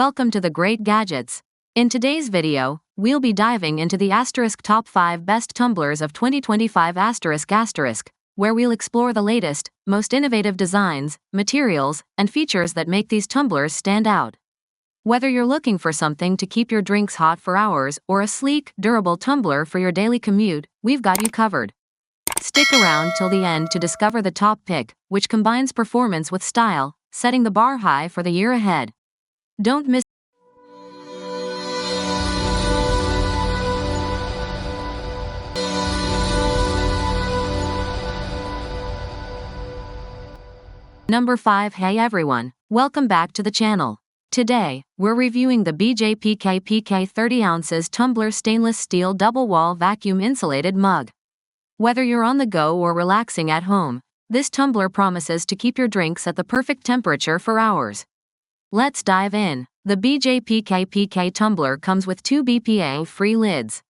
Welcome to the Great Gadgets. In today's video, we'll be diving into the Top 5 Best Tumblers of 2025 where we'll explore the latest, most innovative designs, materials, and features that make these tumblers stand out. Whether you're looking for something to keep your drinks hot for hours or a sleek, durable tumbler for your daily commute, we've got you covered. Stick around till the end to discover the top pick, which combines performance with style, setting the bar high for the year ahead. Don't miss. Number 5. Hey everyone, welcome back to the channel. Today, we're reviewing the BJPKPK 30 ounces Tumbler stainless steel double wall vacuum insulated mug. Whether you're on the go or relaxing at home, this tumbler promises to keep your drinks at the perfect temperature for hours. Let's dive in. The BJPKPK tumbler comes with 2 BPA-free lids.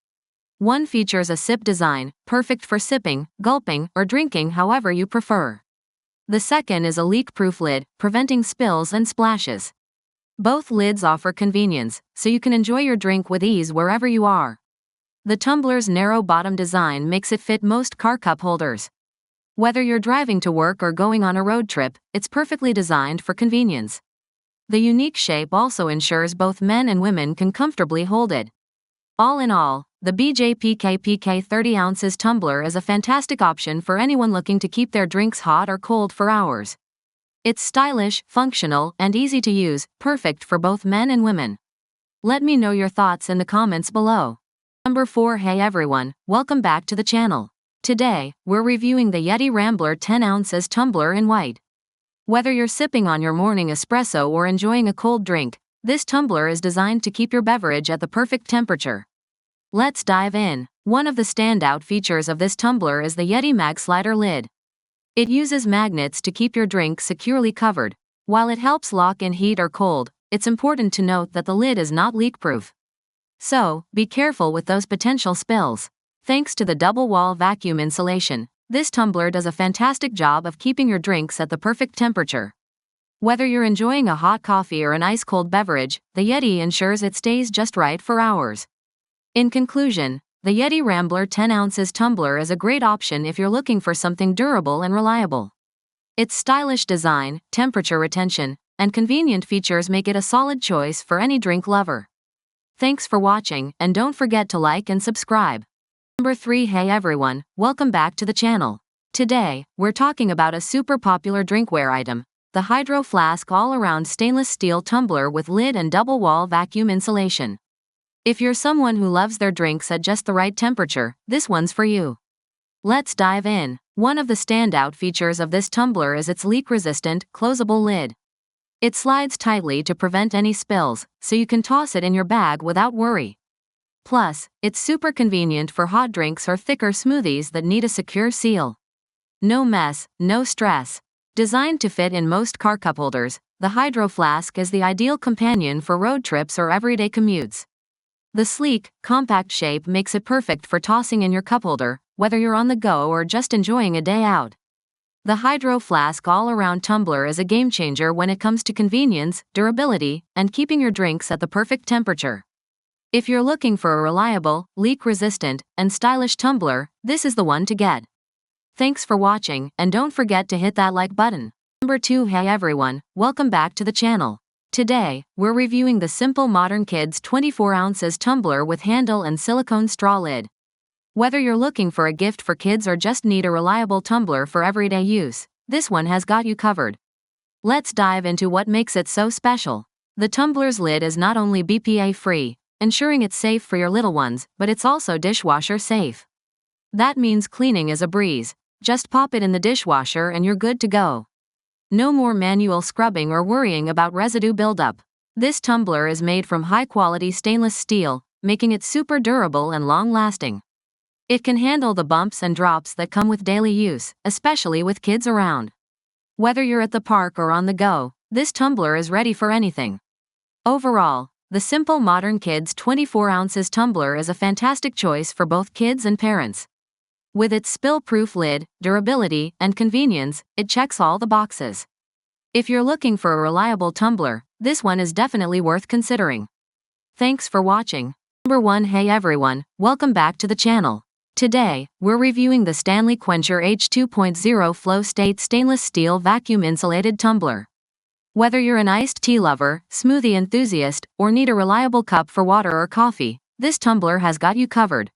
One features a sip design, perfect for sipping, gulping, or drinking however you prefer. The second is a leak-proof lid, preventing spills and splashes. Both lids offer convenience, so you can enjoy your drink with ease wherever you are. The tumbler's narrow bottom design makes it fit most car cup holders. Whether you're driving to work or going on a road trip, it's perfectly designed for convenience. The unique shape also ensures both men and women can comfortably hold it. All in all, the BJPKPK 30 ounces tumbler is a fantastic option for anyone looking to keep their drinks hot or cold for hours. It's stylish, functional, and easy to use, perfect for both men and women. Let me know your thoughts in the comments below. Number 4. Hey everyone, welcome back to the channel. Today, we're reviewing the YETI Rambler 10 ounces tumbler in white. Whether you're sipping on your morning espresso or enjoying a cold drink, this tumbler is designed to keep your beverage at the perfect temperature. Let's dive in. One of the standout features of this tumbler is the YETI Mag Slider lid. It uses magnets to keep your drink securely covered. While it helps lock in heat or cold, it's important to note that the lid is not leak-proof. So, be careful with those potential spills. Thanks to the double wall vacuum insulation, this tumbler does a fantastic job of keeping your drinks at the perfect temperature. Whether you're enjoying a hot coffee or an ice-cold beverage, the YETI ensures it stays just right for hours. In conclusion, the YETI Rambler 10 ounces tumbler is a great option if you're looking for something durable and reliable. Its stylish design, temperature retention, and convenient features make it a solid choice for any drink lover. Thanks for watching, and don't forget to like and subscribe. Number 3. Hey everyone, welcome back to the channel. Today, we're talking about a super popular drinkware item, the Hydro Flask all-around stainless steel tumbler with lid and double wall vacuum insulation. If you're someone who loves their drinks at just the right temperature, this one's for you. Let's dive in. One of the standout features of this tumbler is its leak-resistant, closable lid. It slides tightly to prevent any spills, so you can toss it in your bag without worry. Plus, it's super convenient for hot drinks or thicker smoothies that need a secure seal. No mess, no stress. Designed to fit in most car cup holders, the Hydro Flask is the ideal companion for road trips or everyday commutes. The sleek, compact shape makes it perfect for tossing in your cup holder, whether you're on the go or just enjoying a day out. The Hydro Flask all-around tumbler is a game-changer when it comes to convenience, durability, and keeping your drinks at the perfect temperature. If you're looking for a reliable, leak-resistant, and stylish tumbler, this is the one to get. Thanks for watching, and don't forget to hit that like button. Number 2. Hey everyone, welcome back to the channel. Today, we're reviewing the Simple Modern Kids 24 ounces tumbler with handle and silicone straw lid. Whether you're looking for a gift for kids or just need a reliable tumbler for everyday use, this one has got you covered. Let's dive into what makes it so special. The tumbler's lid is not only BPA-free, ensuring it's safe for your little ones, but it's also dishwasher safe. That means cleaning is a breeze. Just pop it in the dishwasher and you're good to go. No more manual scrubbing or worrying about residue buildup. This tumbler is made from high-quality stainless steel, making it super durable and long-lasting. It can handle the bumps and drops that come with daily use, especially with kids around. Whether you're at the park or on the go, this tumbler is ready for anything. Overall, the Simple Modern Kids 24 ounces tumbler is a fantastic choice for both kids and parents. With its spill-proof lid, durability, and convenience, it checks all the boxes. If you're looking for a reliable tumbler, this one is definitely worth considering. Thanks for watching. Number 1. Hey everyone, welcome back to the channel. Today, we're reviewing the Stanley Quencher H2.0 Flow State Stainless Steel Vacuum Insulated Tumbler. Whether you're an iced tea lover, smoothie enthusiast, or need a reliable cup for water or coffee, this tumbler has got you covered.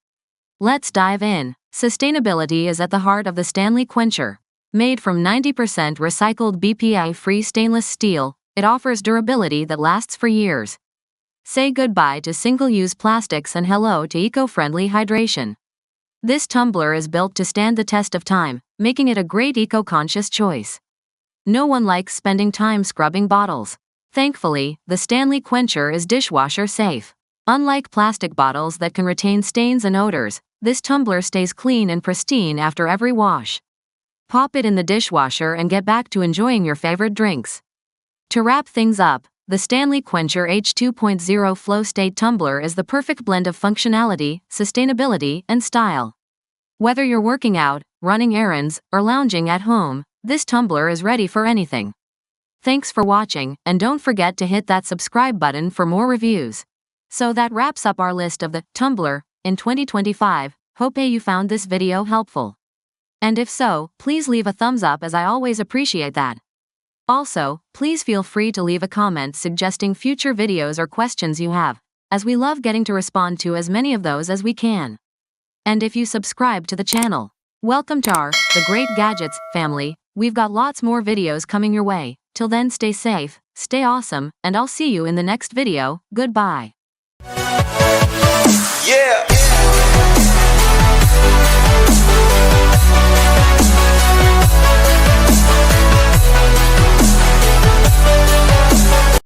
Let's dive in. Sustainability is at the heart of the Stanley Quencher. Made from 90% recycled BPA-free stainless steel, it offers durability that lasts for years. Say goodbye to single-use plastics and hello to eco-friendly hydration. This tumbler is built to stand the test of time, making it a great eco-conscious choice. No one likes spending time scrubbing bottles. Thankfully, the Stanley Quencher is dishwasher safe. Unlike plastic bottles that can retain stains and odors, this tumbler stays clean and pristine after every wash. Pop it in the dishwasher and get back to enjoying your favorite drinks. To wrap things up, the Stanley Quencher H2.0 Flow State Tumbler is the perfect blend of functionality, sustainability, and style. Whether you're working out, running errands, or lounging at home, this tumbler is ready for anything. Thanks for watching, and don't forget to hit that subscribe button for more reviews. So that wraps up our list of the Tumbler in 2025. Hope you found this video helpful. And if so, please leave a thumbs up as I always appreciate that. Also, please feel free to leave a comment suggesting future videos or questions you have, as we love getting to respond to as many of those as we can. And if you subscribe to the channel, welcome to the Great Gadgets family. We've got lots more videos coming your way. Till then, stay safe, stay awesome, and I'll see you in the next video. Goodbye. Yeah.